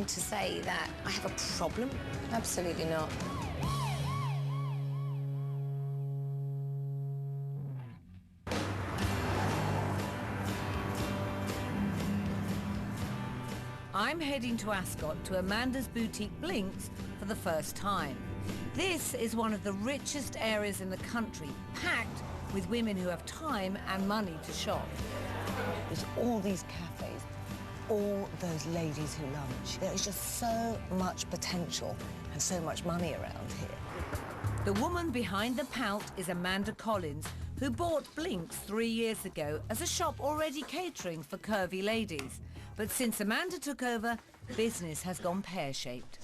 to say that I have a problem. Absolutely not. I'm heading to Ascot to Amanda's boutique Blinkz for the first time. This is one of the richest areas in the country, packed with women who have time and money to shop. There's all these cafes, all those ladies who lunch. There is just so much potential and so much money around here. The woman behind the pout is Amanda Collins, who bought Blinkz 3 years ago as a shop already catering for curvy ladies. But since Amanda took over, business has gone pear-shaped.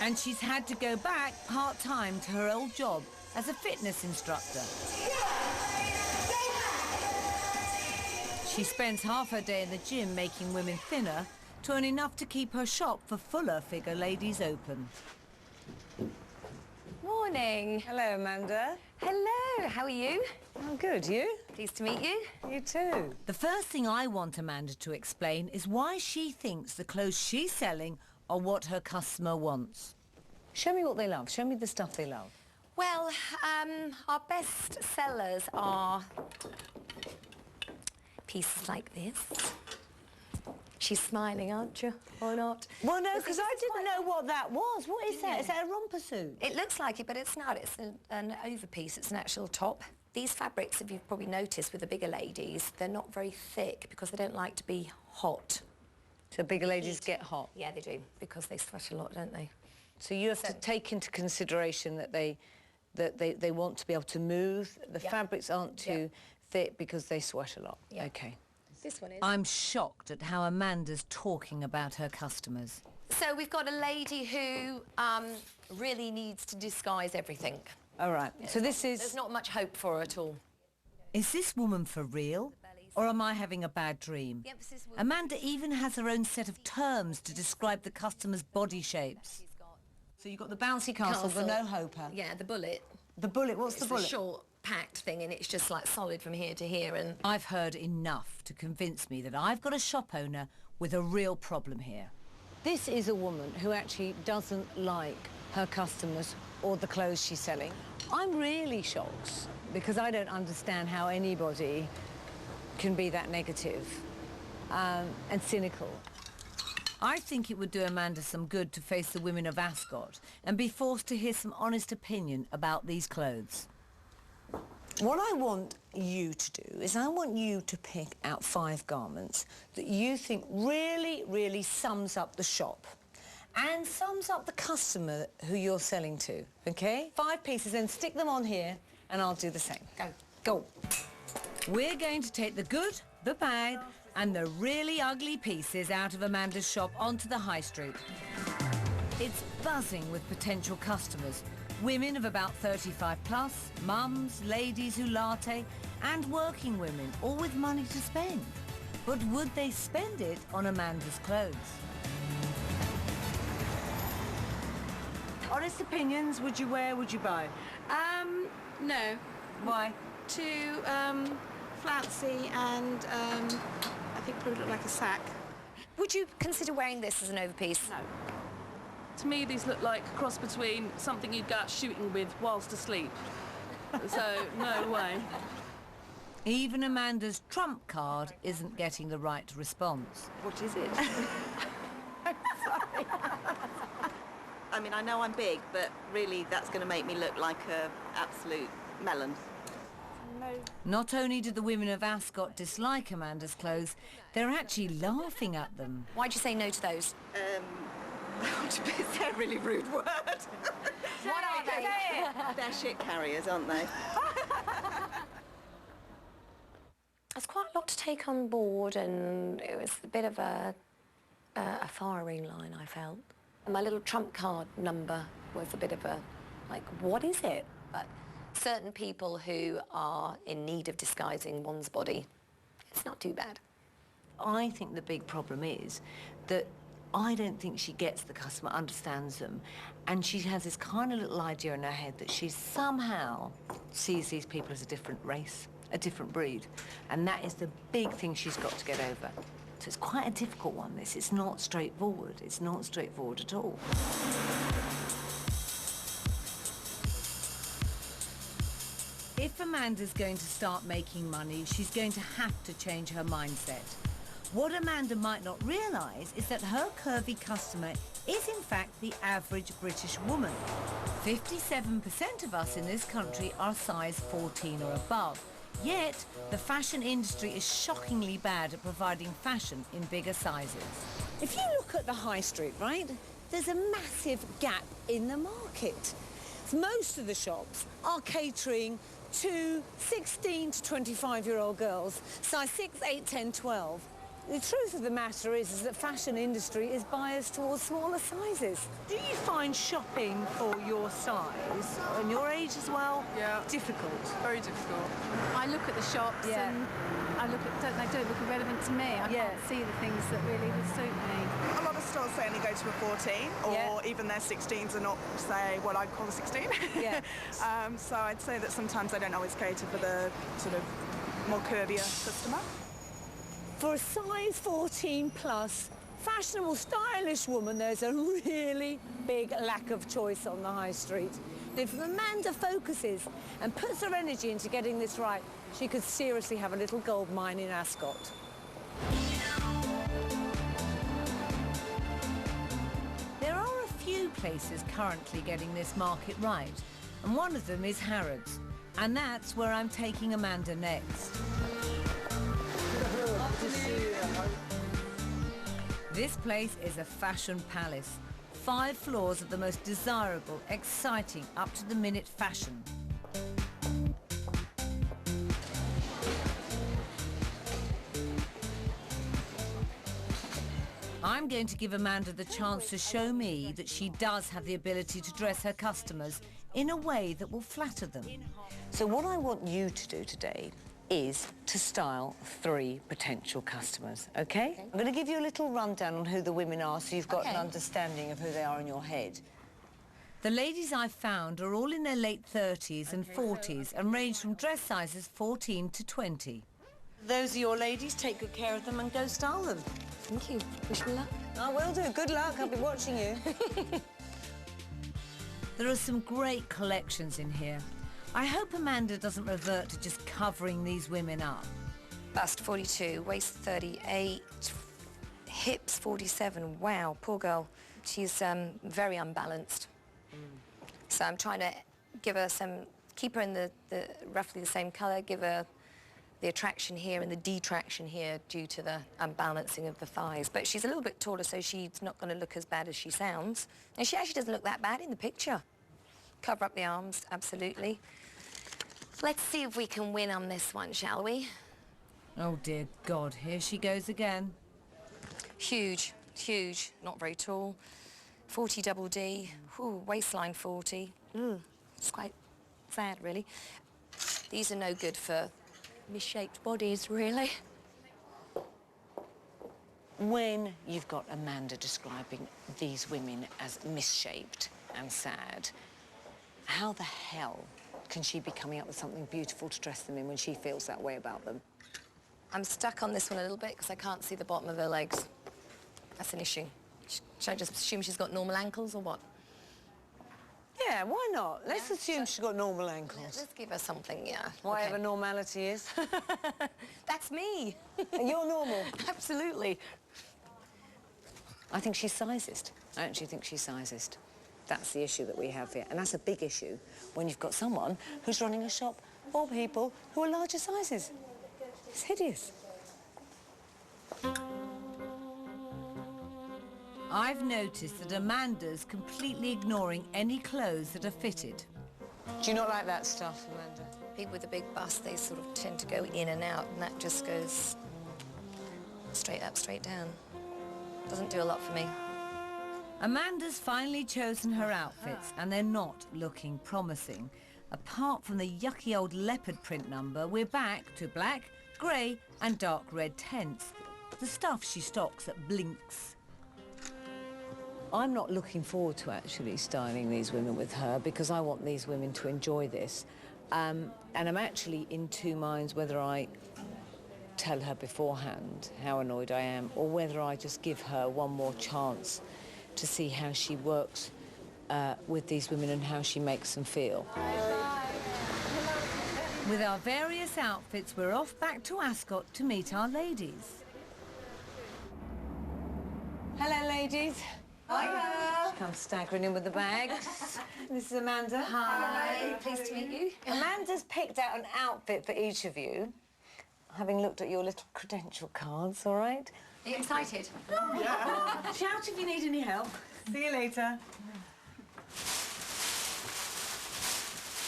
And she's had to go back part-time to her old job as a fitness instructor. She spends half her day in the gym making women thinner to earn enough to keep her shop for fuller figure ladies open. Morning. Hello, Amanda. Hello, how are you? I'm good, you? Pleased to meet you. You too. The first thing I want Amanda to explain is why she thinks the clothes she's selling are what her customer wants. Show me what they love. Show me the stuff they love. Well, our best sellers are pieces like this. She's smiling, aren't you? Or not? Well, no, because I didn't know what that was. What is that? Is that a romper suit? It looks like it, but it's not. It's an overpiece. It's an actual top. These fabrics, if you've probably noticed with the bigger ladies, they're not very thick because they don't like to be hot. So bigger ladies get hot? Yeah, they do, because they sweat a lot, don't they? So you have to take into consideration that they want to be able to move. The fabrics aren't too thick because they sweat a lot. Yeah. Okay. This one is. I'm shocked at how Amanda's talking about her customers. So we've got a lady who really needs to disguise everything. All right. So this is... There's not much hope for her at all. Is this woman for real? Or am I having a bad dream? Amanda even has her own set of terms to describe the customer's body shapes. So you've got the bouncy castle, the no-hoper. Yeah, the bullet. The bullet, what's the bullet? It's a short, packed thing, and it's just, like, solid from here to here, and... I've heard enough to convince me that I've got a shop owner with a real problem here. This is a woman who actually doesn't like her customers or the clothes she's selling. I'm really shocked because I don't understand how anybody can be that negative and cynical. I think it would do Amanda some good to face the women of Ascot and be forced to hear some honest opinion about these clothes. What I want you to do is I want you to pick out 5 garments that you think really, really sums up the shop and sums up the customer who you're selling to, OK? 5 pieces, then stick them on here and I'll do the same. Go. Go. We're going to take the good, the bad and the really ugly pieces out of Amanda's shop onto the high street. It's buzzing with potential customers. Women of about 35 plus, mums, ladies who latte, and working women, all with money to spend. But would they spend it on Amanda's clothes? Honest opinions, would you wear, would you buy? No. Why? Too flouncy and I think probably look like a sack. Would you consider wearing this as an overpiece? No. To me, these look like a cross between something you'd go out shooting with whilst asleep. So, no way. Even Amanda's trump card isn't getting the right response. What is it? I'm sorry. I mean, I know I'm big, but really that's going to make me look like a absolute melon. No. Not only do the women of Ascot dislike Amanda's clothes, they're actually laughing at them. Why'd you say no to those? It's a really rude word. What are they? They're shit carriers, aren't they? It's quite a lot to take on board, and it was a bit of a firing line, I felt. My little trump card number was a bit of a, like, what is it? But certain people who are in need of disguising one's body, it's not too bad. I think the big problem is that I don't think she gets the customer, understands them, and she has this kind of little idea in her head that she somehow sees these people as a different race, a different breed, and that is the big thing she's got to get over. So it's quite a difficult one, this. It's not straightforward. It's not straightforward at all. If Amanda's going to start making money, she's going to have to change her mindset. What Amanda might not realise is that her curvy customer is in fact the average British woman. 57% of us in this country are size 14 or above. Yet, the fashion industry is shockingly bad at providing fashion in bigger sizes. If you look at the high street, right, there's a massive gap in the market. Most of the shops are catering to 16 to 25-year-old girls, size 6, 8, 10, 12. The truth of the matter is that fashion industry is biased towards smaller sizes. Do you find shopping for your size and your age as well difficult? Very difficult. I look at the shops and they don't look irrelevant to me. I can't see the things that really would suit me. A lot of stores say only go to a 14, or even their 16s are not, say, what I'd call a 16. So I'd say that sometimes they don't always cater for the sort of more curvier customer. For a size 14 plus, fashionable, stylish woman, there's a really big lack of choice on the high street. If Amanda focuses and puts her energy into getting this right, she could seriously have a little gold mine in Ascot. There are a few places currently getting this market right, and one of them is Harrods. And that's where I'm taking Amanda next. This place is a fashion palace. 5 floors of the most desirable, exciting, up-to-the-minute fashion. I'm going to give Amanda the chance to show me that she does have the ability to dress her customers in a way that will flatter them. So what I want you to do today is to style 3 potential customers, okay? I'm going to give you a little rundown on who the women are so you've got an understanding of who they are in your head. The ladies I've found are all in their late 30s and 40s and range from dress sizes 14 to 20. Those are your ladies. Take good care of them and go style them. Thank you. Wish me luck. I will do. Good luck. I'll be watching you. There are some great collections in here. I hope Amanda doesn't revert to just covering these women up. Bust 42, waist 38, hips 47. Wow, poor girl. She's very unbalanced. So I'm trying to give her keep her in the roughly the same colour, give her the attraction here and the detraction here due to the unbalancing of the thighs. But she's a little bit taller, so she's not going to look as bad as she sounds. And she actually doesn't look that bad in the picture. Cover up the arms, absolutely. Let's see if we can win on this one, shall we? Oh, dear God, here she goes again. Huge, huge, not very tall. 40 double D, ooh, waistline 40. It's quite sad, really. These are no good for misshaped bodies, really. When you've got Amanda describing these women as misshaped and sad, how the hell can she be coming up with something beautiful to dress them in when she feels that way about them? I'm stuck on this one a little bit because I can't see the bottom of her legs. That's an issue. Should I just assume she's got normal ankles or what? Yeah, why not? Let's assume she's got normal ankles. Let's give her something, yeah. Whatever Okay. normality is. That's me. You're normal. Absolutely. I think she's sizist. I actually think she's sizist. That's the issue that we have here. And that's a big issue when you've got someone who's running a shop for people who are larger sizes. It's hideous. I've noticed that Amanda's completely ignoring any clothes that are fitted. Do you not like that stuff, Amanda? People with a big bust, they sort of tend to go in and out, and that just goes straight up, straight down. Doesn't do a lot for me. Amanda's finally chosen her outfits, and they're not looking promising. Apart from the yucky old leopard print number, we're back to black, grey and dark red tents. The stuff she stocks at Blinkz. I'm not looking forward to actually styling these women with her because I want these women to enjoy this. And I'm actually in 2 minds whether I tell her beforehand how annoyed I am, or whether I just give her one more chance to see how she works with these women and how she makes them feel. With our various outfits, we're off back to Ascot to meet our ladies. Hello, ladies. Hi. She comes staggering in with the bags. This is Amanda. Hi, pleased to meet you. Amanda's picked out an outfit for each of you, having looked at your little credential cards, all right? Are you excited? Yeah. Shout if you need any help. See you later.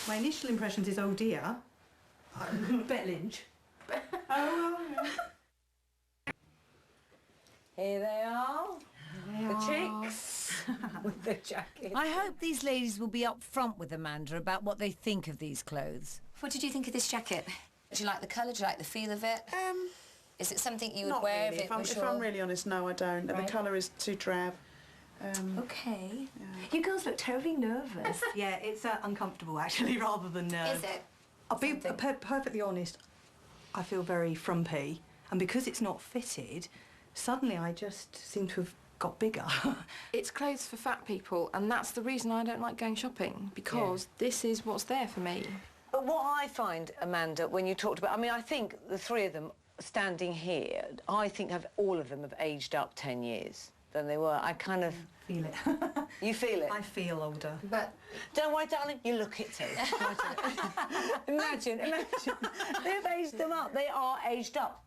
My initial impressions is, oh dear. Bet Lynch. Here they are. The chicks with the jacket. I hope these ladies will be upfront with Amanda about what they think of these clothes. What did you think of this jacket? Do you like the colour? Do you like the feel of it? Is it something you would Not wear really. if I'm really honest, no, I don't. Right. The colour is too drab. Okay. Yeah. You girls look terribly nervous. Yeah, it's uncomfortable, actually, rather than... Is it? I'll be perfectly honest, I feel very frumpy. And because it's not fitted, suddenly I just seem to have got bigger. It's clothes for fat people, and that's the reason I don't like going shopping, because this is what's there for me. But what I find, Amanda, when you talked about... I mean, I think the three of them standing here, I think all of them have aged up 10 years than they were. I kind of... Feel it. You feel it? I feel older. But Don't worry, darling, you look it too. Imagine. They've aged them up. They are aged up.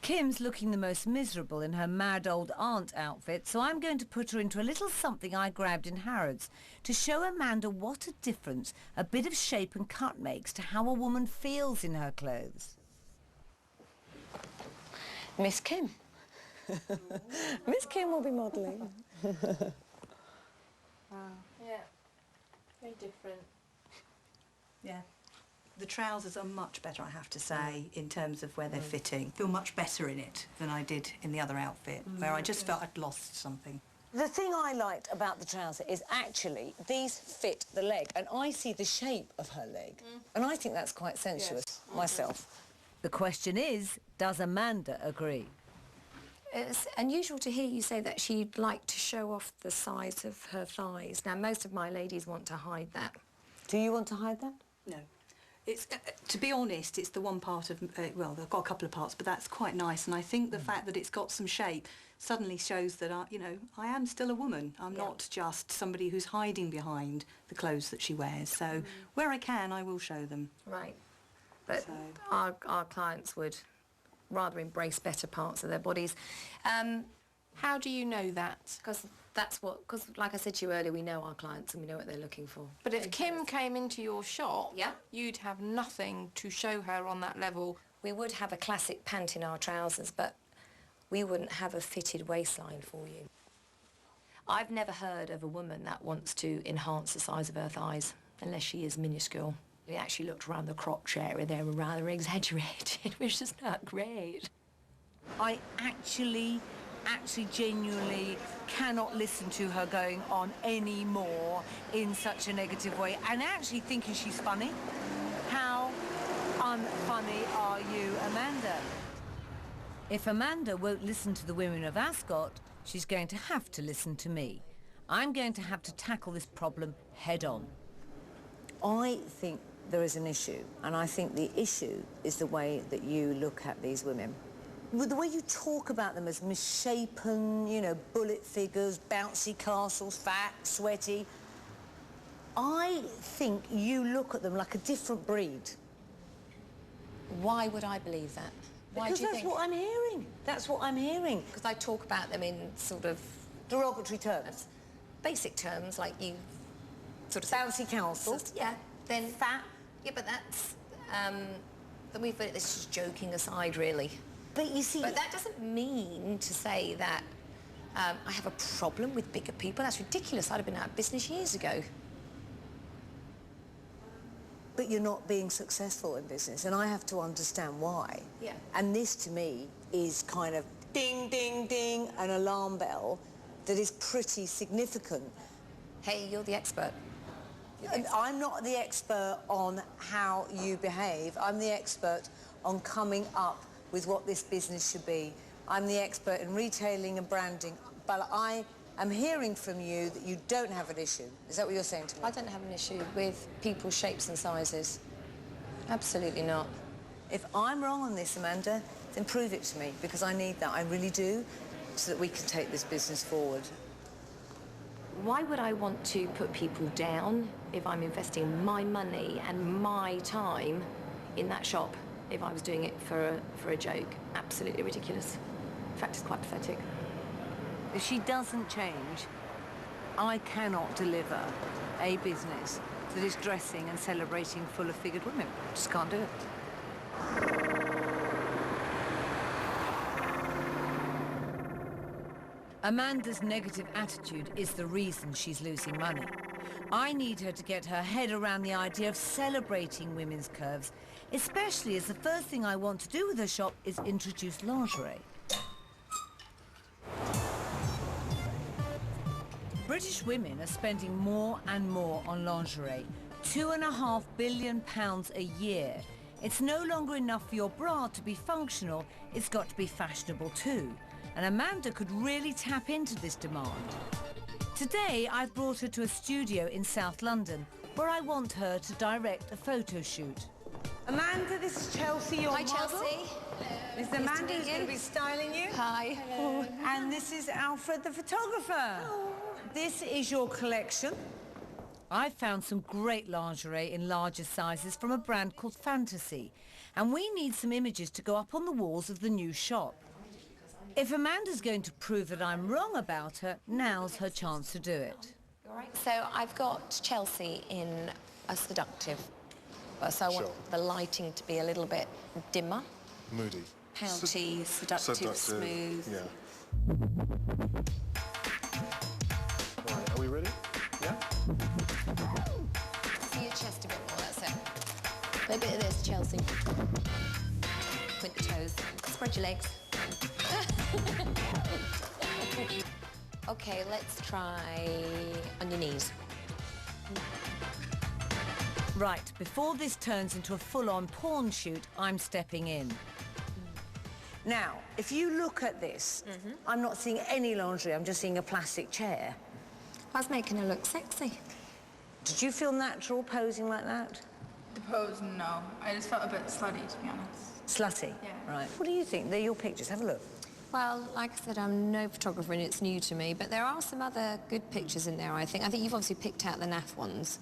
Kim's looking the most miserable in her mad old aunt outfit, so I'm going to put her into a little something I grabbed in Harrods to show Amanda what a difference a bit of shape and cut makes to how a woman feels in her clothes. Miss Kim. Miss Kim will be modelling. Yeah, very different. Yeah. The trousers are much better, I have to say, in terms of where they're fitting. I feel much better in it than I did in the other outfit, where I just felt I'd lost something. The thing I liked about the trouser is actually these fit the leg, and I see the shape of her leg, and I think that's quite sensuous myself. The question is, does Amanda agree? it's unusual to hear you say that she'd like to show off the size of her thighs. Now, most of my ladies want to hide that. Do you want to hide that? No. It's, to be honest, it's the one part of, well, they've got a couple of parts, but that's quite nice. And I think the fact that it's got some shape suddenly shows that, you know, I am still a woman. I'm not just somebody who's hiding behind the clothes that she wears. So where I can, I will show them. Right. But our clients would rather embrace better parts of their bodies. How do you know that? Because like I said to you earlier, we know our clients and we know what they're looking for. But if Kim came into your shop, Yeah. you'd have nothing to show her on that level. We would have a classic pant in our trousers, but we wouldn't have a fitted waistline for you. I've never heard of a woman that wants to enhance the size of her thighs, unless she is minuscule. We actually looked around the crotch area there and rather exaggerated, which is not great. I actually genuinely cannot listen to her going on any more in such a negative way and actually thinking she's funny. How unfunny are you, Amanda? If Amanda won't listen to the women of Ascot, she's going to have to listen to me. I'm going to have to tackle this problem head on. I think there is an issue, and I think the issue is the way that you look at these women. The way you talk about them as misshapen, you know, bullet figures, bouncy castles, fat, sweaty. I think you look at them like a different breed. Why would I believe that? Why Because do you that's think? what I'm hearing. That's what I'm hearing. Because I talk about them in sort of Derogatory terms. basic terms, like you sort of... Bouncy castles. Yeah, then... Fat. Yeah, but that's... then we've put this just joking aside, really. But you see... But that doesn't mean to say that I have a problem with bigger people. That's ridiculous. I'd have been out of business years ago. But you're not being successful in business, and I have to understand why. Yeah. And this, to me, is kind of ding, ding, ding, an alarm bell that is pretty significant. Hey, you're the expert. And I'm not the expert on how you behave. I'm the expert on coming up with what this business should be. I'm the expert in retailing and branding, but I am hearing from you that you don't have an issue. Is that what you're saying to me? I don't have an issue with people's shapes and sizes. Absolutely not. If I'm wrong on this, Amanda, then prove it to me, because I need that. I really do, so that we can take this business forward. Why would I want to put people down if I'm investing my money and my time in that shop if I was doing it for a joke? Absolutely ridiculous. In fact, it's quite pathetic. If she doesn't change, I cannot deliver a business that is dressing and celebrating fuller-figured women. Just can't do it. Amanda's negative attitude is the reason she's losing money. I need her to get her head around the idea of celebrating women's curves, especially as the first thing I want to do with her shop is introduce lingerie. British women are spending more and more on lingerie, £2.5 billion a year. It's no longer enough for your bra to be functional, it's got to be fashionable too. And Amanda could really tap into this demand. Today, I've brought her to a studio in South London, where I want her to direct a photo shoot. Amanda, this is Chelsea, your model. Hi, Chelsea. This is Amanda, who's going to be styling you. Hi. Hello. And this is Alfred, the photographer. Oh. This is your collection. I've found some great lingerie in larger sizes from a brand called Fantasy, and we need some images to go up on the walls of the new shop. If Amanda's going to prove that I'm wrong about her, now's her chance to do it. So I've got Chelsea in a seductive. So I want the lighting to be a little bit dimmer. Moody. Pouty, seductive, smooth. Yeah. Right, are we ready? Yeah? See your chest a bit more, that's it. A bit of this, Chelsea. Point the toes. Spread your legs. Okay, let's try on your knees. Right, before this turns into a full-on porn shoot, I'm stepping in. Now, if you look at this, I'm not seeing any lingerie, I'm just seeing a plastic chair. I was making her look sexy. Did you feel natural posing like that? The pose, no. I just felt a bit slutty, to be honest. Slutty? Yeah. Right. What do you think? They're your pictures. Have a look. Well, like I said, I'm no photographer and it's new to me, but there are some other good pictures in there, I think. I think you've obviously picked out the naff ones.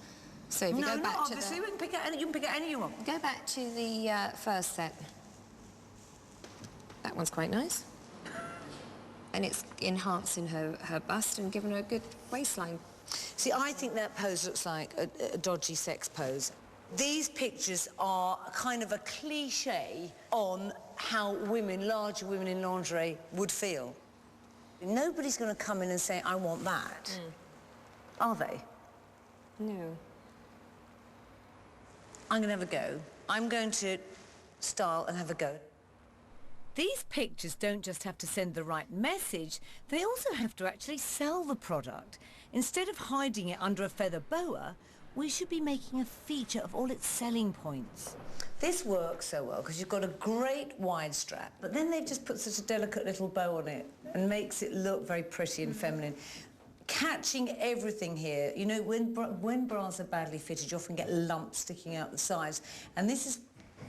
So if you go back to obviously. We can pick out any, you can pick out any you want. Go back to the first set. That one's quite nice. And it's enhancing her bust and giving her a good waistline. See, I think that pose looks like a dodgy sex pose. These pictures are kind of a cliche on how women, larger women in lingerie, would feel. Nobody's going to come in and say, I want that. Are they? No. I'm going to have a go. I'm going to style and have a go. These pictures don't just have to send the right message, they also have to actually sell the product. Instead of hiding it under a feather boa, we should be making a feature of all its selling points. This works so well because you've got a great wide strap, but then they've just put such a delicate little bow on it and makes it look very pretty and feminine. Catching everything here, you know, when bras are badly fitted, you often get lumps sticking out the sides, and this is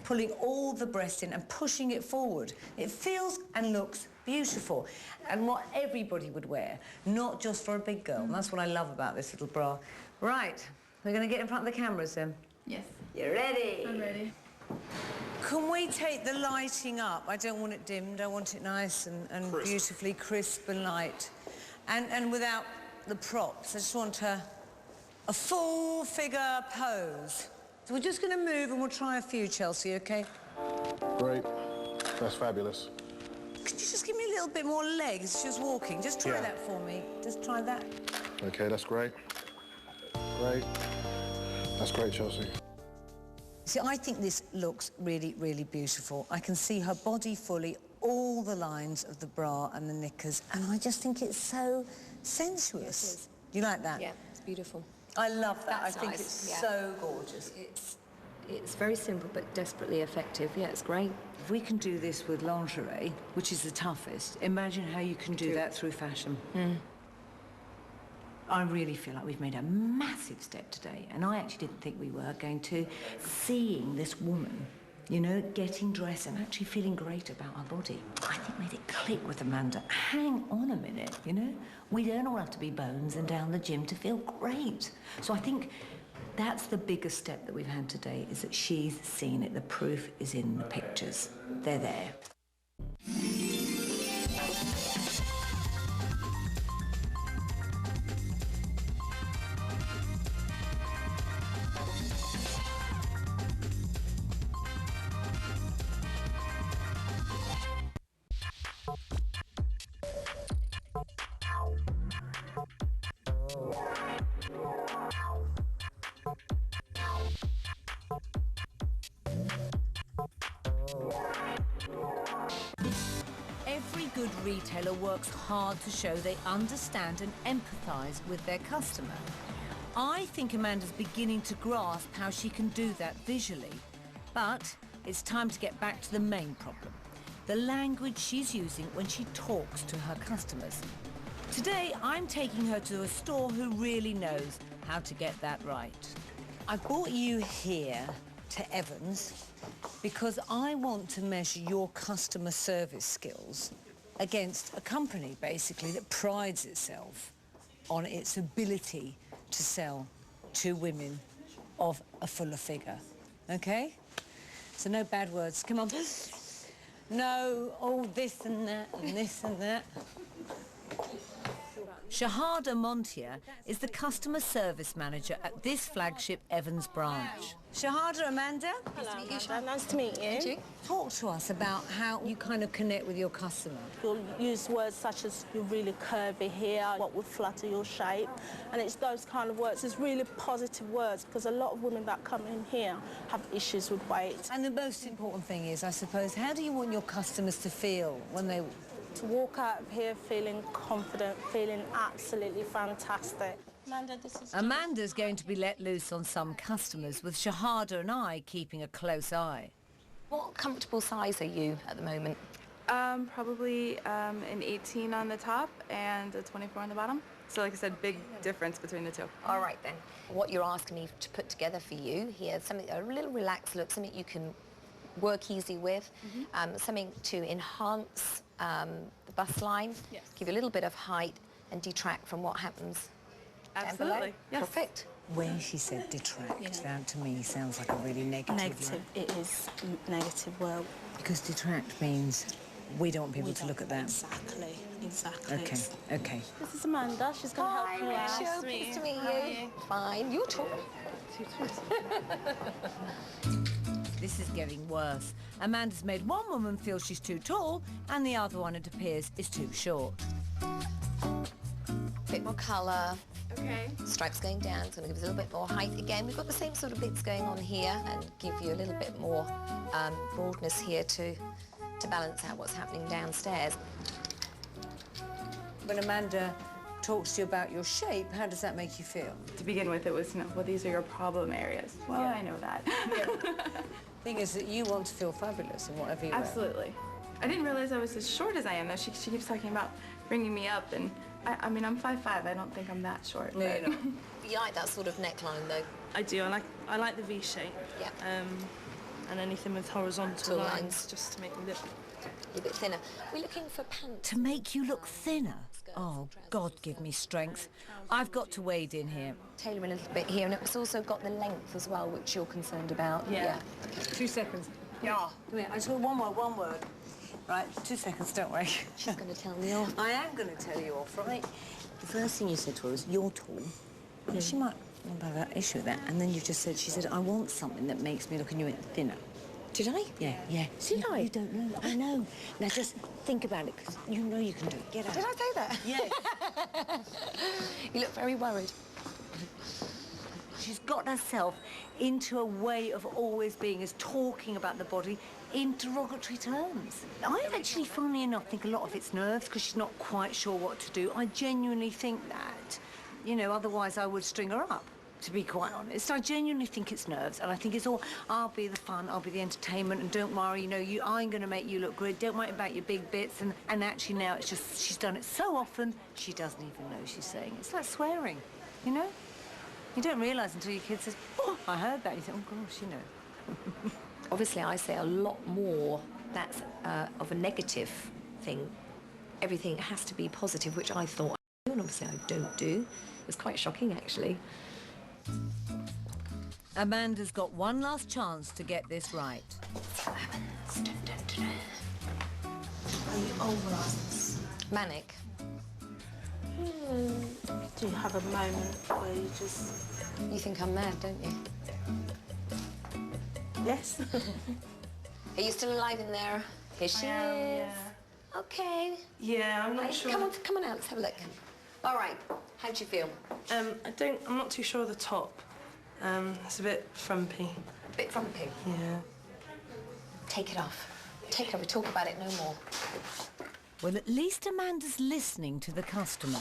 pulling all the breast in and pushing it forward. It feels and looks beautiful, and what everybody would wear, not just for a big girl. And that's what I love about this little bra. Right, we're going to get in front of the cameras then. Yes. You ready? I'm ready. Can we take the lighting up? I don't want it dimmed. I want it nice and beautifully crisp and light. And without the props. I just want a full figure pose. So we're just going to move and we'll try a few, Chelsea, OK? Great. That's fabulous. Could you just give me a little bit more legs? She was walking. Just try that for me. Just try that. OK, that's great. Great. That's great, Chelsea. See, I think this looks really, really beautiful. I can see her body fully, all the lines of the bra and the knickers, and I just think it's so sensuous. It is. You like that? Yeah, it's beautiful. I love that. That's I think nice. it's so gorgeous. It's It's very simple but desperately effective. Yeah, it's great. If we can do this with lingerie, which is the toughest, imagine how you can do that through fashion. I really feel like we've made a massive step today, and I actually didn't think we were going to. Seeing this woman, you know, getting dressed and actually feeling great about her body, I think made it click with Amanda. Hang on a minute, you know? We don't all have to be bones and down the gym to feel great. So I think that's the biggest step that we've had today, is that she's seen it. The proof is in the pictures. They're there. Every good retailer works hard to show they understand and empathise with their customer. I think Amanda's beginning to grasp how she can do that visually. But it's time to get back to the main problem, the language she's using when she talks to her customers. Today, I'm taking her to a store who really knows how to get that right. I brought you here to Evans because I want to measure your customer service skills against a company, basically, that prides itself on its ability to sell to women of a fuller figure, OK? So no bad words. Come on. No, all this and that and this and that. Shahada Montier is the customer service manager at this flagship Evans branch. Shahada, Amanda. Hello, Amanda. Nice to meet you. Talk to us about how you kind of connect with your customer. You'll use words such as you're really curvy here, what would flatter your shape, and it's those kind of words. It's really positive words, because a lot of women that come in here have issues with weight. And the most important thing is, I suppose, how do you want your customers to feel when they... To walk out of here feeling confident, feeling absolutely fantastic. Amanda, this is... Amanda's going to be let loose on some customers, with Shahada and I keeping a close eye. What comfortable size are you at the moment? Probably an 18 on the top and a 24 on the bottom. So like I said, big difference between the two. All right then. What you're asking me to put together for you here, something, a little relaxed look, something you can work easy with, something to enhance the bust line, give you a little bit of height and detract from what happens. Absolutely. Yes. Perfect. Where she said detract, that to me sounds like a really negative Negative. word. It is negative word. Because detract means we don't want people to look at that. Exactly. Exactly. Okay, okay. This is Amanda. She's going to help you out. Rachel. Nice to meet you. Fine. You're tall. This is getting worse. Amanda's made one woman feel she's too tall, and the other one, it appears, is too short. Bit more colour. Okay. Stripes going down. It's going to give us a little bit more height again. We've got the same sort of bits going on here, and give you a little bit more broadness here to balance out what's happening downstairs. When Amanda talks to you about your shape, how does that make you feel? To begin with, it was, well, these are your problem areas. Well, I know that. Thing is that you want to feel fabulous in whatever you wear. Absolutely. I didn't realize I was as short as I am, though. She keeps talking about bringing me up, and I mean, I'm 5'5". I don't think I'm that short. No, you're not. You like that sort of neckline, though? I do. I like the V shape. Yeah. And anything with horizontal Lines. lines, just to make me look a bit thinner. We're looking for pants. To make you look thinner? Oh, God give me strength. I've got to wade in here. Tailoring a little bit here, and it's also got the length as well, which you're concerned about. Yeah. 2 seconds. Yeah. Come here. I just want one word. Right, 2 seconds, don't worry. She's going to tell me off. I am going to tell you off, right? The first thing you said to her was, you're tall. Well, she might not have an issue with that. And then you just said, she said, I want something that makes me look, and you went thinner. Did I? Yeah. Did I? You don't know. I know. Now just think about it, because you know you can do it. Get out. Did I say that? Yeah. You look very worried. She's got herself into a way of always being as talking about the body in derogatory terms. I actually, funnily enough, think a lot of it's nerves, because she's not quite sure what to do. I genuinely think that. You know, otherwise I would string her up. to be quite honest. I genuinely think it's nerves, and I think it's all, I'll be the fun, I'll be the entertainment, and don't worry, you know, I'm going to make you look good, don't worry about your big bits, and actually now it's just, she's done it so often, she doesn't even know she's saying it. It's like swearing, you know? You don't realise until your kid says, oh, I heard that. You think, oh, gosh, you know. Obviously, I say a lot more that's of a negative thing. Everything has to be positive, which I thought I do, and obviously I don't do. It was quite shocking, actually. Amanda's got one last chance to get this right. Are you overruns? Manic. Do you have a moment where you just... You think I'm mad, don't you? Yes. Are you still alive in there? Here she is. Yeah. Okay. Yeah, I'm not Right, sure. Come on out, let's have a look. All right, how do you feel? I'm not too sure of the top. It's a bit frumpy. A bit frumpy? Yeah. Take it off. Take it off, we talk about it no more. Well, at least Amanda's listening to the customer.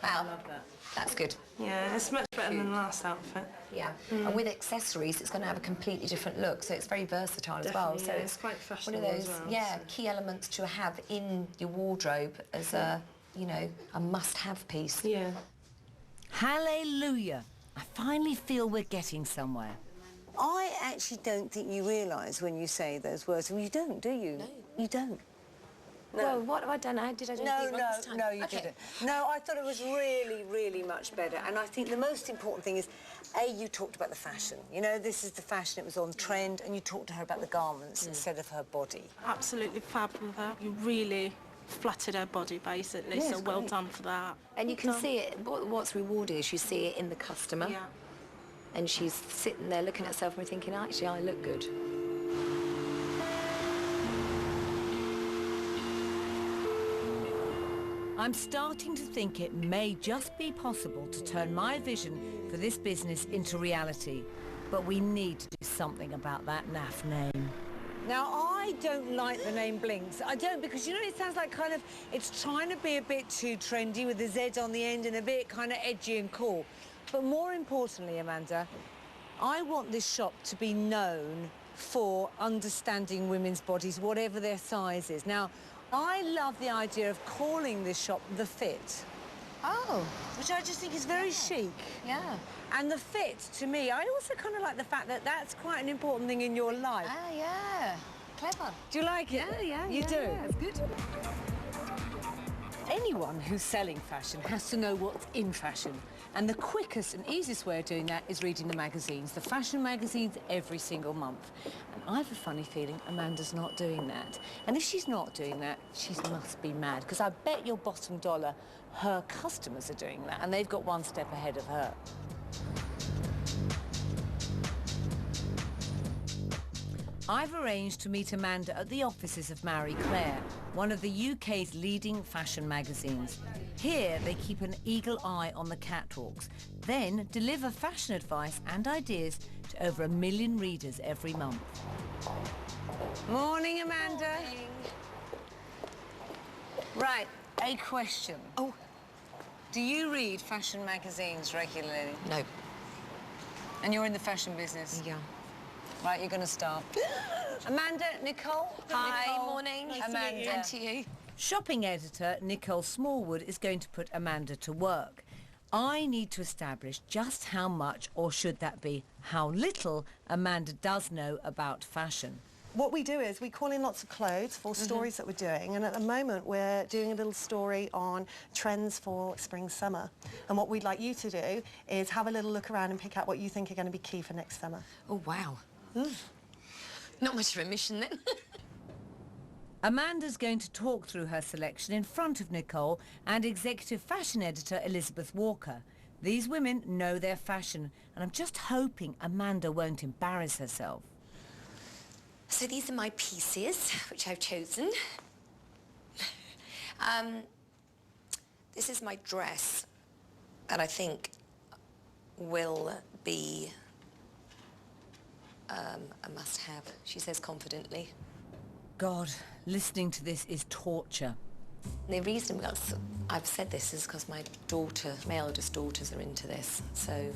Wow. I love that. That's good. Yeah, it's much better than the last outfit. Yeah, and with accessories, it's going to have a completely different look, so it's very versatile as well. Definitely, So yeah, it's it's quite one fashionable of those, as well, yeah, so. key elements to have in your wardrobe as a, you know, a must-have piece. Yeah. Hallelujah! I finally feel we're getting somewhere. I actually don't think you realise when you say those words. Well, you don't, do you? No. You don't. No. Well, what have I done? Did I do anything wrong this time? No, you Okay. didn't. No, I thought it was really, really much better. And I think the most important thing is, A, you talked about the fashion. You know, this is the fashion, it was on trend, and you talked to her about the garments instead of her body. Absolutely fab with her. You really flattered her body, basically, Yeah, so it's well great. done for that. And you can Well done. see it, what's rewarding is you see it in the customer. Yeah. And she's sitting there looking at herself and thinking, actually, I look good. I'm starting to think it may just be possible to turn my vision for this business into reality. But we need to do something about that naff name. Now, I don't like the name Blinkz. I don't, because, you know, it sounds like kind of, it's trying to be a bit too trendy with the Z on the end and a bit kind of edgy and cool. But more importantly, Amanda, I want this shop to be known for understanding women's bodies, whatever their size is. Now, I love the idea of calling this shop The Fit. Oh. Which I just think is very chic. Yeah. And the fit, to me, I also kind of like the fact that that's quite an important thing in your life. Ah, yeah. Clever. Do you like it? Yeah, You do? Yeah, it's good. Anyone who's selling fashion has to know what's in fashion. And the quickest and easiest way of doing that is reading the magazines, the fashion magazines every single month. And I have a funny feeling Amanda's not doing that. And if she's not doing that, she must be mad, because I bet your bottom dollar her customers are doing that, and they've got one step ahead of her. I've arranged to meet Amanda at the offices of Marie Claire, one of the UK's leading fashion magazines. Here, they keep an eagle eye on the catwalks, then deliver fashion advice and ideas to over 1 million readers every month. Morning, Amanda. Morning. Right, a question. Oh. Do you read fashion magazines regularly? No. And you're in the fashion business? Yeah. Right, you're going to start. Amanda, Nicole. Hi, Nicole, morning. Amanda. And to you. Shopping editor Nicole Smallwood is going to put Amanda to work. I need to establish just how much, or should that be, how little, Amanda does know about fashion. What we do is we call in lots of clothes for stories that we're doing, and at the moment we're doing a little story on trends for spring summer, and what we'd like you to do is have a little look around and pick out what you think are going to be key for next summer. Oh, wow. Not much of a mission then. Amanda's going to talk through her selection in front of Nicole and executive fashion editor Elizabeth Walker. These women know their fashion, and I'm just hoping Amanda won't embarrass herself. So these are my pieces, which I've chosen. This is my dress, and I think will be a must-have, she says confidently. God, listening to this is torture. The reason I've said this is because my daughter, my eldest daughters, are into this. So,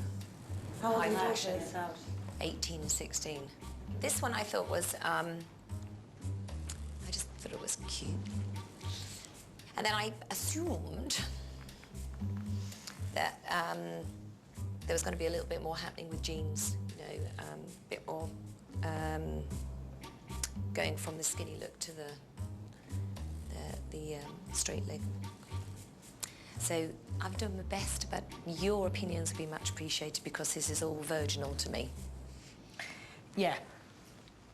how old are high your fashion, daughters? 18 and 16. This one I thought was, I just thought it was cute. And then I assumed that there was going to be a little bit more happening with jeans, you know, a bit more going from the skinny look to the straight leg. So I've done my best, but your opinions would be much appreciated because this is all virginal to me. Yeah,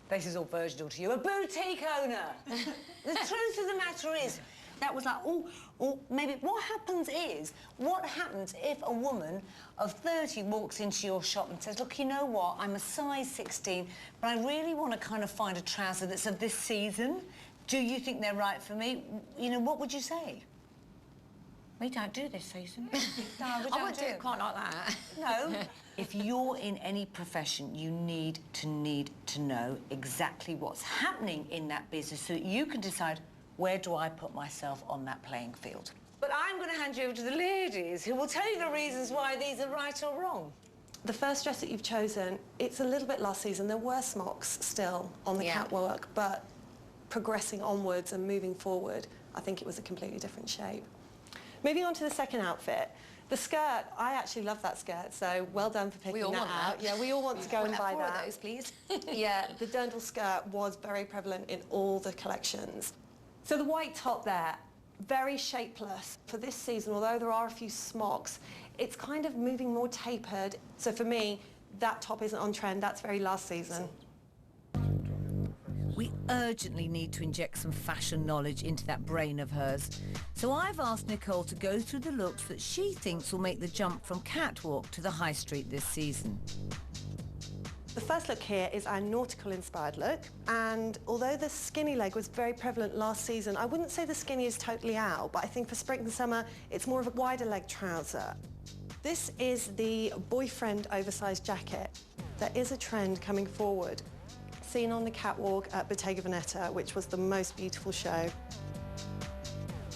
this is all virginal to you. A boutique owner! The truth of the matter is, that was like, maybe what happens if a woman of 30 walks into your shop and says, look, you know what, I'm a size 16, but I really want to kind of find a trouser that's of this season. Do you think they're right for me? You know, what would you say? We don't do this season. No, we don't I wouldn't do it quite like that. No. If you're in any profession, you need to know exactly what's happening in that business so that you can decide, where do I put myself on that playing field? But I'm going to hand you over to the ladies who will tell you the reasons why these are right or wrong. The first dress that you've chosen, it's a little bit last season. There were smocks still on the catwalk, but progressing onwards and moving forward, I think it was a completely different shape. Moving on to the second outfit, the skirt, I actually love that skirt, so well done for picking that out. Yeah, we all want to go and buy that. 4 of those, please. Yeah, the dirndl skirt was very prevalent in all the collections. So the white top there, very shapeless. For this season, although there are a few smocks, it's kind of moving more tapered. So for me, that top isn't on trend, that's very last season. We urgently need to inject some fashion knowledge into that brain of hers. So I've asked Nicole to go through the looks that she thinks will make the jump from catwalk to the high street this season. The first look here is our nautical-inspired look, and although the skinny leg was very prevalent last season, I wouldn't say the skinny is totally out, but I think for spring and summer, it's more of a wider leg trouser. This is the boyfriend oversized jacket. There is a trend coming forward, seen on the catwalk at Bottega Veneta, which was the most beautiful show.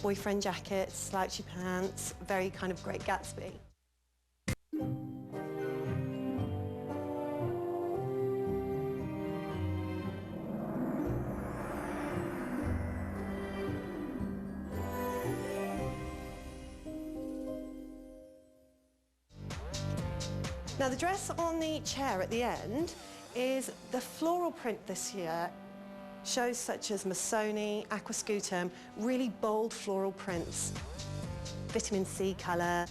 Boyfriend jackets, slouchy pants, very kind of Great Gatsby. Now the dress on the chair at the end is the floral print this year. Shows such as Missoni, Aquascutum, really bold floral prints. Vitamin C colour,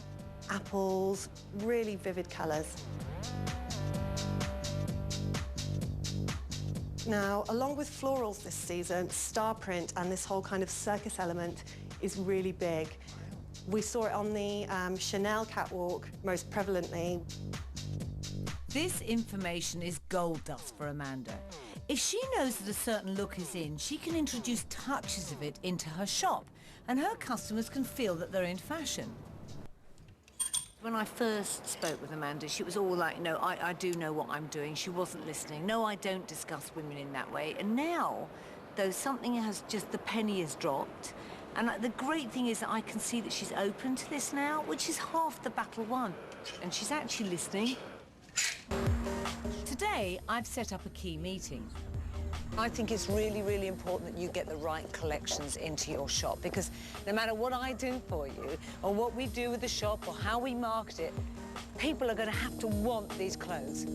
apples, really vivid colours. Now, along with florals this season, star print and this whole kind of circus element is really big. We saw it on the Chanel catwalk most prevalently. This information is gold dust for Amanda. If she knows that a certain look is in, she can introduce touches of it into her shop, and her customers can feel that they're in fashion. When I first spoke with Amanda, she was all like, no, I do know what I'm doing. She wasn't listening. No, I don't discuss women in that way. And now, though something has just, the penny has dropped, and the great thing is that I can see that she's open to this now, which is half the battle won. And she's actually listening. Today, I've set up a key meeting. I think it's really, really important that you get the right collections into your shop, because no matter what I do for you, or what we do with the shop, or how we market it, people are going to have to want these clothes.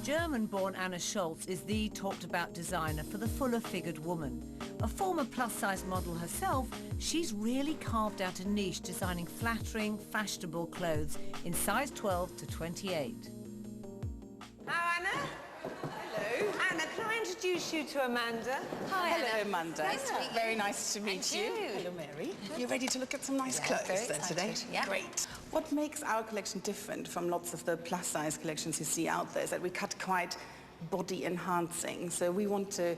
German-born Anna Schultz is the talked-about designer for the fuller-figured woman. A former plus-size model herself, she's really carved out a niche designing flattering, fashionable clothes in size 12 to 28. Hi, Anna. Hello. Anna, can I introduce you to Amanda? Hi, Hello, Anna. Amanda. Nice to meet you. Very nice to meet you. Hello, Mary. You ready to look at some nice clothes very then today? excited. Yeah. Great. What makes our collection different from lots of the plus-size collections you see out there is that we cut quite body-enhancing. So we want to,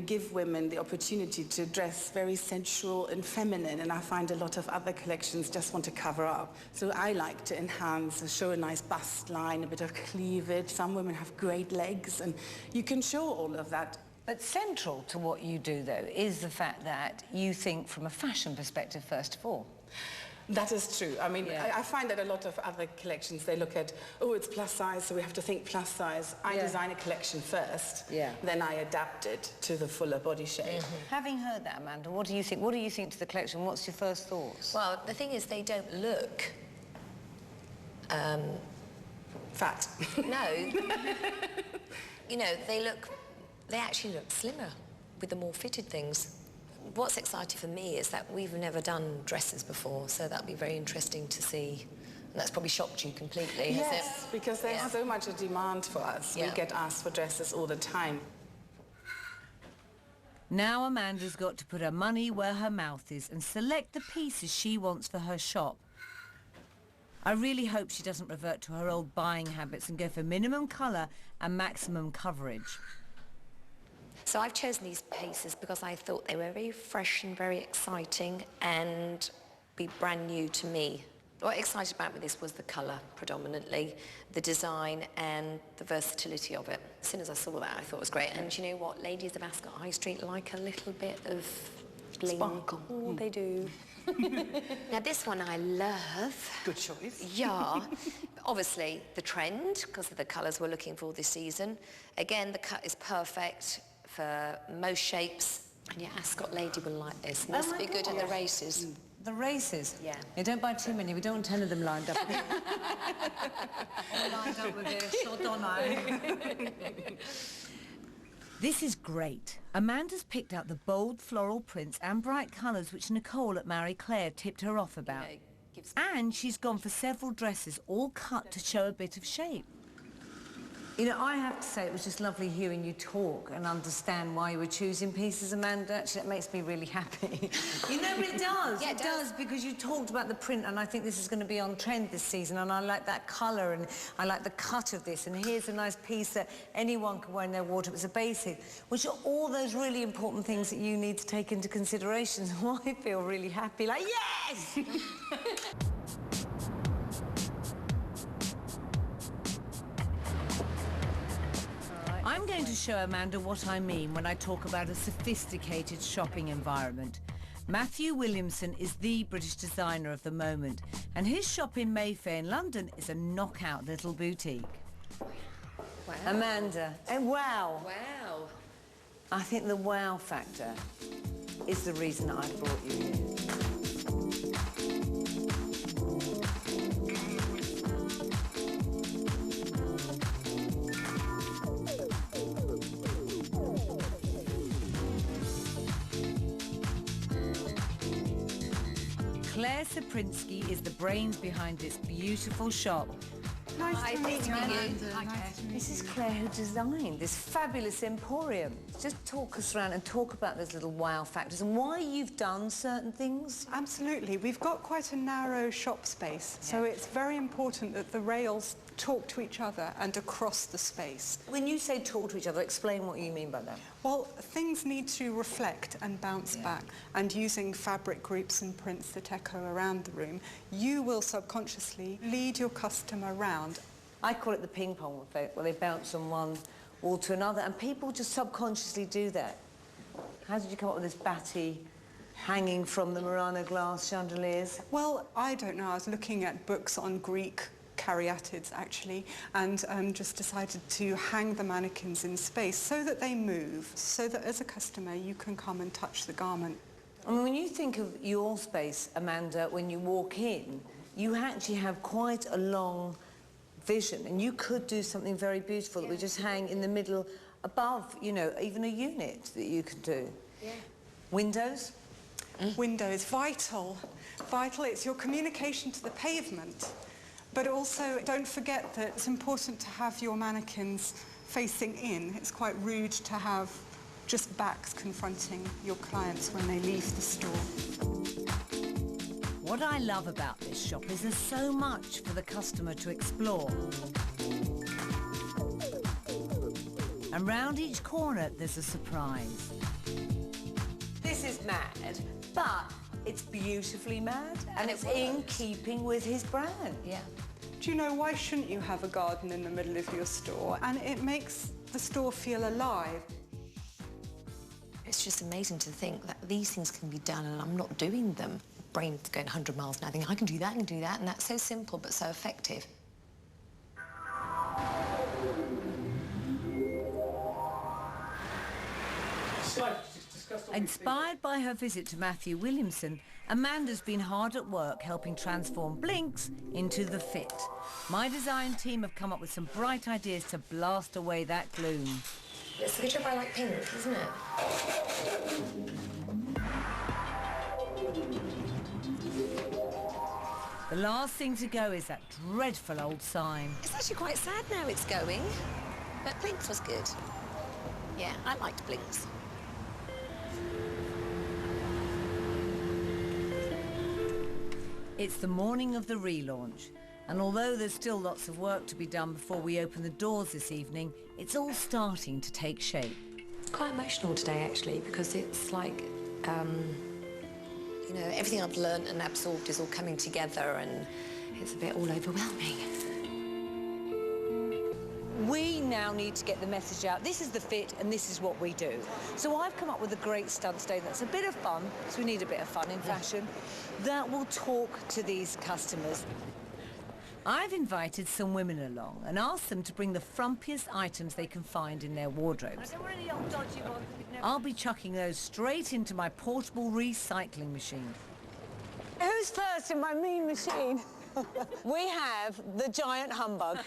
give women the opportunity to dress very sensual and feminine, and I find a lot of other collections just want to cover up. So I like to enhance, show a nice bust line, a bit of cleavage. Some women have great legs, and you can show all of that But central to what you do, though, is the fact that you think from a fashion perspective, first of all. That is true. I mean, I find that a lot of other collections, they look at, oh, it's plus size, so we have to think plus size. I design a collection first, then I adapt it to the fuller body shape. Having heard that, Amanda, what do you think? What do you think to the collection? What's your first thoughts? Well, the thing is, they don't look... fat. No. You know, they actually look slimmer with the more fitted things. What's exciting for me is that we've never done dresses before, so that'll be very interesting to see. And that's probably shocked you completely, has it? Yes, because there's so much a demand for us. We get asked for dresses all the time. Now Amanda's got to put her money where her mouth is and select the pieces she wants for her shop. I really hope she doesn't revert to her old buying habits and go for minimum colour and maximum coverage. So I've chosen these pieces because I thought they were very fresh and very exciting and be brand new to me. What excited about me this was the colour predominantly, the design and the versatility of it. As soon as I saw that I thought it was great. And you know what, ladies of Ascot High Street like a little bit of bling. Sparkle. Oh, they do. Now this one I love. Good choice. Yeah. Obviously the trend, because of the colours we're looking for this season. Again, the cut is perfect for most shapes. And your Ascot lady will like this. And this will be good in the races. The races? Yeah. You don't buy too many. We don't want 10 of them lined up. All lined up with their short on eye. This is great. Amanda's picked out the bold floral prints and bright colours which Nicole at Marie Claire tipped her off about. And she's gone for several dresses, all cut to show a bit of shape. You know, I have to say it was just lovely hearing you talk and understand why you were choosing pieces, Amanda. Actually, it makes me really happy. You know, but it does. Yeah, it does, because you talked about the print, and I think this is going to be on trend this season, and I like that colour, and I like the cut of this, and here's a nice piece that anyone can wear in their wardrobe. It's a basic, which are all those really important things that you need to take into consideration. So I feel really happy, like, yes! I'm going to show Amanda what I mean when I talk about a sophisticated shopping environment. Matthew Williamson is the British designer of the moment, and his shop in Mayfair in London is a knockout little boutique. Wow. Amanda, and wow. Wow. I think the wow factor is the reason I brought you here. Claire Saprinsky is the brains behind this beautiful shop. Nice to meet you. This is Claire who designed this fabulous emporium. Just talk us around and talk about those little wow factors and why you've done certain things. Absolutely. We've got quite a narrow shop space, so it's very important that the rails talk to each other and across the space. When you say talk to each other, explain what you mean by that. Well, things need to reflect and bounce back, and using fabric groups and prints that echo around the room, you will subconsciously lead your customer around. I call it the ping pong effect, where they bounce from one wall to another, and people just subconsciously do that. How did you come up with this batty hanging from the Murano glass chandeliers? Well, I don't know. I was looking at books on Greek caryatids, actually, and just decided to hang the mannequins in space so that they move, so that as a customer you can come and touch the garment. I mean, when you think of your space, Amanda, when you walk in, you actually have quite a long vision, and you could do something very beautiful that would just hang in the middle above, you know, even a unit that you could do. Yeah. Windows? Windows, vital. Vital, it's your communication to the pavement. But also, don't forget that it's important to have your mannequins facing in. It's quite rude to have just backs confronting your clients when they leave the store. What I love about this shop is there's so much for the customer to explore. And round each corner there's a surprise. This is mad, but it's beautifully mad, and it's in keeping with his brand. Yeah. Do you know, why shouldn't you have a garden in the middle of your store? And it makes the store feel alive. It's just amazing to think that these things can be done and I'm not doing them. Brain's going 100 miles an hour, thinking, I can do that, and that's so simple but so effective. Inspired by her visit to Matthew Williamson, Amanda's been hard at work helping transform Blinkz into the Fit. My design team have come up with some bright ideas to blast away that gloom. It's a good job I like pink, isn't it? The last thing to go is that dreadful old sign. It's actually quite sad now it's going, but Blinkz was good. Yeah, I liked Blinkz. It's the morning of the relaunch, and although there's still lots of work to be done before we open the doors this evening, it's all starting to take shape. It's quite emotional today, actually, because it's like, you know, everything I've learnt and absorbed is all coming together, and it's a bit all overwhelming. We now need to get the message out. This is the Fit and this is what we do. So I've come up with a great stunt today that's a bit of fun, because we need a bit of fun in fashion, that will talk to these customers. I've invited some women along and asked them to bring the frumpiest items they can find in their wardrobes. I'll be chucking those straight into my portable recycling machine. Who's first in my mean machine? We have the giant humbug.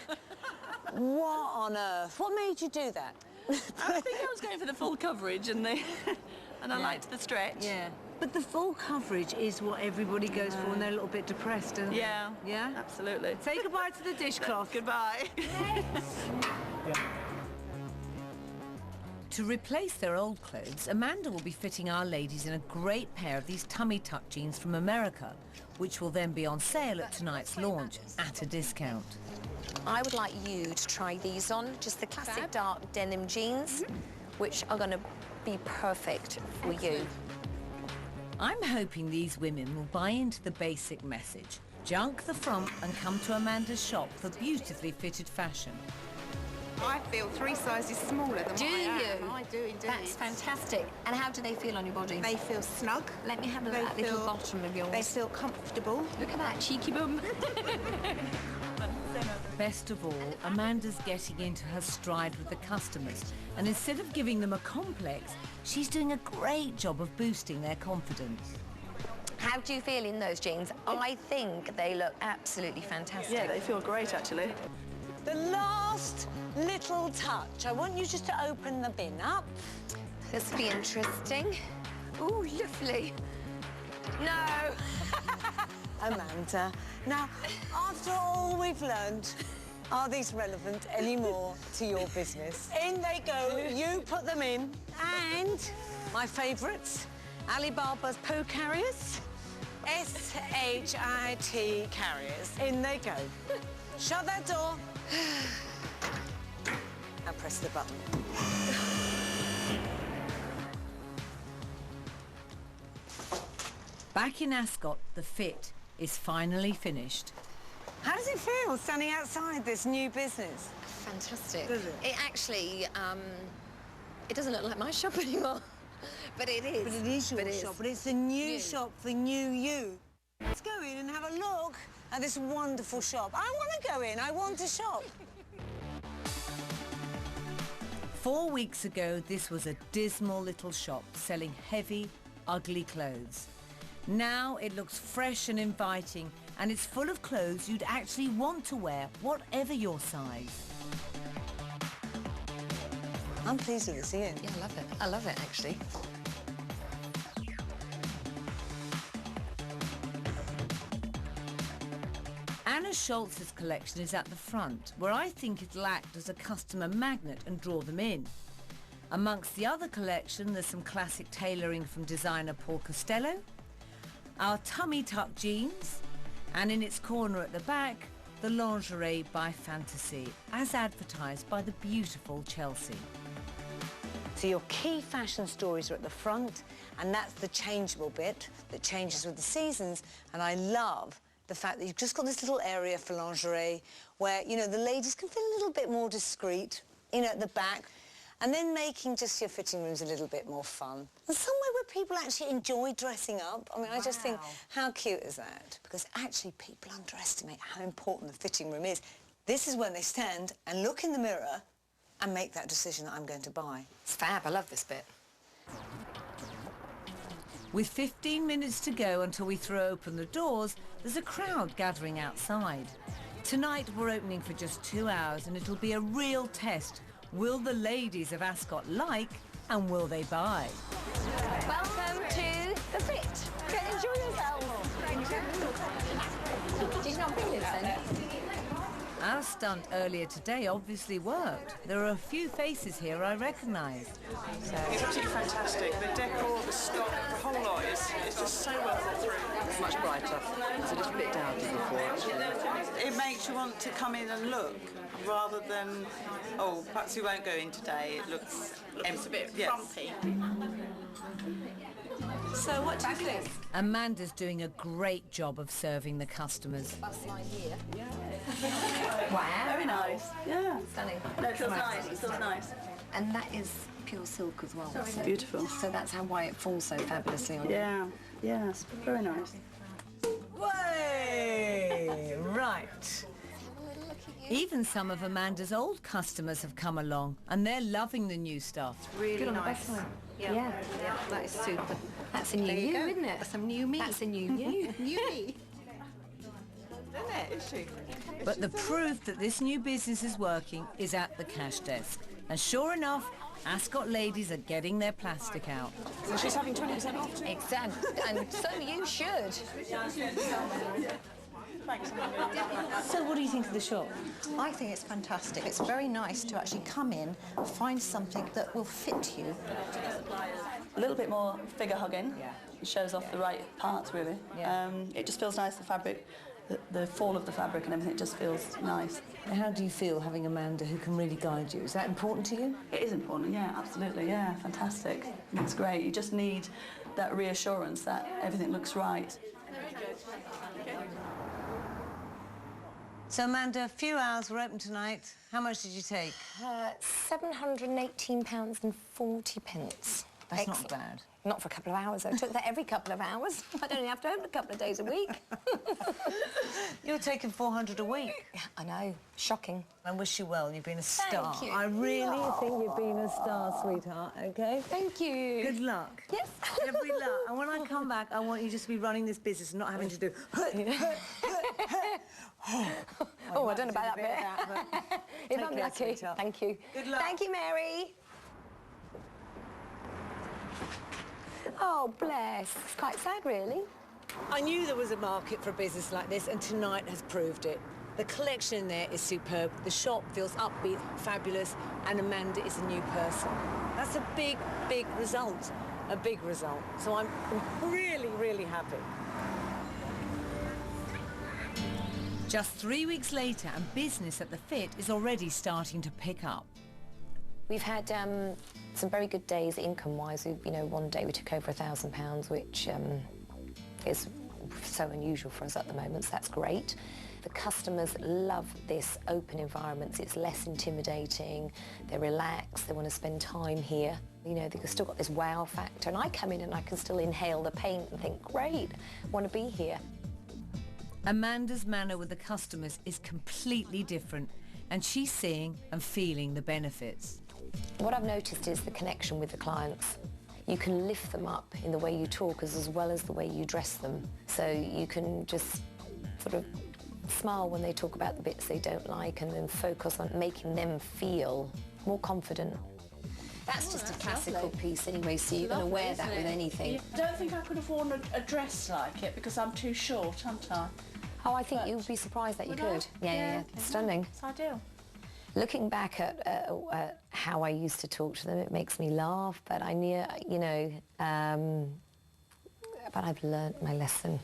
What on earth? What made you do that? I think I was going for the full coverage and I liked the stretch. Yeah. But the full coverage is what everybody goes for when they're a little bit depressed, isn't it? Yeah. Yeah? Absolutely. Say goodbye to the dishcloth. Goodbye. To replace their old clothes, Amanda will be fitting our ladies in a great pair of these tummy tuck jeans from America, which will then be on sale at tonight's launch at a discount. I would like you to try these on, just the classic dark denim jeans, which are going to be perfect for you. I'm hoping these women will buy into the basic message. Junk the front and come to Amanda's shop for beautifully fitted fashion. I feel 3 sizes smaller than Do what I am. you? I do indeed. That's fantastic. And how do they feel on your body? They feel snug. Let me have a look at that little bottom of yours. They feel comfortable. Look at that cheeky bum. Best of all, Amanda's getting into her stride with the customers, and instead of giving them a complex, she's doing a great job of boosting their confidence. How do you feel in those jeans? I think they look absolutely fantastic. Yeah, they feel great, actually. The last little touch. I want you just to open the bin up. This will be interesting. Ooh, lovely. No. Amanda, now, after all we've learned, are these relevant anymore to your business? In they go, you put them in, and my favourites, Alibaba's Pooh carriers, S-H-I-T carriers. In they go. Shut that door, and press the button. Back in Ascot, the Fit is finally finished. How does it feel standing outside this new business? Fantastic. Does it? It actually, it doesn't look like my shop anymore, but it is. But it is your shop, but it's a new shop for new you. Let's go in and have a look at this wonderful shop. I want to go in, I want to shop. 4 weeks ago, this was a dismal little shop selling heavy, ugly clothes. Now it looks fresh and inviting, and it's full of clothes you'd actually want to wear, whatever your size. I'm pleased with this, Ian. Yeah, I love it. I love it, actually. Anna Schultz's collection is at the front, where I think it'll act as a customer magnet and draw them in. Amongst the other collection, there's some classic tailoring from designer Paul Costello, our tummy tuck jeans, and in its corner at the back, the lingerie by Fantasy, as advertised by the beautiful Chelsea. So your key fashion stories are at the front, and that's the changeable bit that changes with the seasons, and I love the fact that you've just got this little area for lingerie where, you know, the ladies can feel a little bit more discreet, you know, at the back. And then making just your fitting rooms a little bit more fun. And somewhere where people actually enjoy dressing up. I mean, I just think, how cute is that? Because actually people underestimate how important the fitting room is. This is when they stand and look in the mirror and make that decision that I'm going to buy. It's fab. I love this bit. With 15 minutes to go until we throw open the doors, there's a crowd gathering outside. Tonight we're opening for just 2 hours and it'll be a real test. Will the ladies of Ascot like and will they buy? Welcome to the Fit. Enjoy yourselves. Did you not bring this then? Our stunt earlier today obviously worked. There are a few faces here I recognise. It's absolutely fantastic. The decor, the stock, the whole lot is just so well thought through. It's much brighter. It's a little bit down to before, actually. It makes you want to come in and look, rather than, oh, perhaps we won't go in today. It looks a bit frumpy. So what do you think? Amanda's doing a great job of serving the customers. Wow. Very nice. Yeah. Stunning. No, it feels nice. It feels nice. And that is pure silk as well. It's beautiful. So that's why it falls so fabulously on you. Yeah. Yes. Very nice. Way! Right. Even some of Amanda's old customers have come along and they're loving the new stuff. Really nice. Yeah, that is super. That's a new you, isn't it? That's a new me. That's a new you. New me. Isn't it? Is she? But the proof that this new business is working is at the cash desk. And sure enough, Ascot ladies are getting their plastic out. So she's having 20% off too. Exactly. And so you should. So what do you think of the shop? I think it's fantastic. It's very nice to actually come in, find something that will fit you. A little bit more figure hugging. It shows off the right parts, really. It just feels nice, the fabric, the fall of the fabric and everything, it just feels nice. How do you feel having Amanda who can really guide you? Is that important to you? It is important, yeah, absolutely, yeah, fantastic. It's great. You just need that reassurance that everything looks right. So Amanda, a few hours, we're open tonight. How much did you take? £718.40. That's not bad. Not for a couple of hours, though. I took that every couple of hours. I don't have to open a couple of days a week. You're taking 400 a week. Yeah, I know. Shocking. I wish you well. You've been a star. Thank you. I really think you've been a star, sweetheart, OK? Thank you. Good luck. Yes. Every luck. And when I come back, I want you just to be running this business and not having to do... Oh, I don't know about that bit. If I'm lucky. Thank you. Good luck. Thank you, Mary. Oh, bless. It's quite sad, really. I knew there was a market for a business like this, and tonight has proved it. The collection in there is superb. The shop feels upbeat, fabulous, and Amanda is a new person. That's a big, big result. A big result. So I'm really, really happy. Just 3 weeks later and business at the Fit is already starting to pick up. We've had some very good days income-wise. One day we took over £1,000, which is so unusual for us at the moment, so that's great. The customers love this open environment. It's less intimidating. They're relaxed. They want to spend time here. They've still got this wow factor. And I come in and I can still inhale the paint and think, great, want to be here. Amanda's manner with the customers is completely different, and she's seeing and feeling the benefits. What I've noticed is the connection with the clients. You can lift them up in the way you talk as well as the way you dress them. So you can just sort of smile when they talk about the bits they don't like and then focus on making them feel more confident. That's just a classical piece anyway, so you're going to wear that with anything. I don't think I could have worn a dress like it because I'm too short, aren't I? Oh, I think you'd be surprised that you could. Yeah. Stunning. It's ideal. Looking back at how I used to talk to them, it makes me laugh, but but I've learnt my lesson.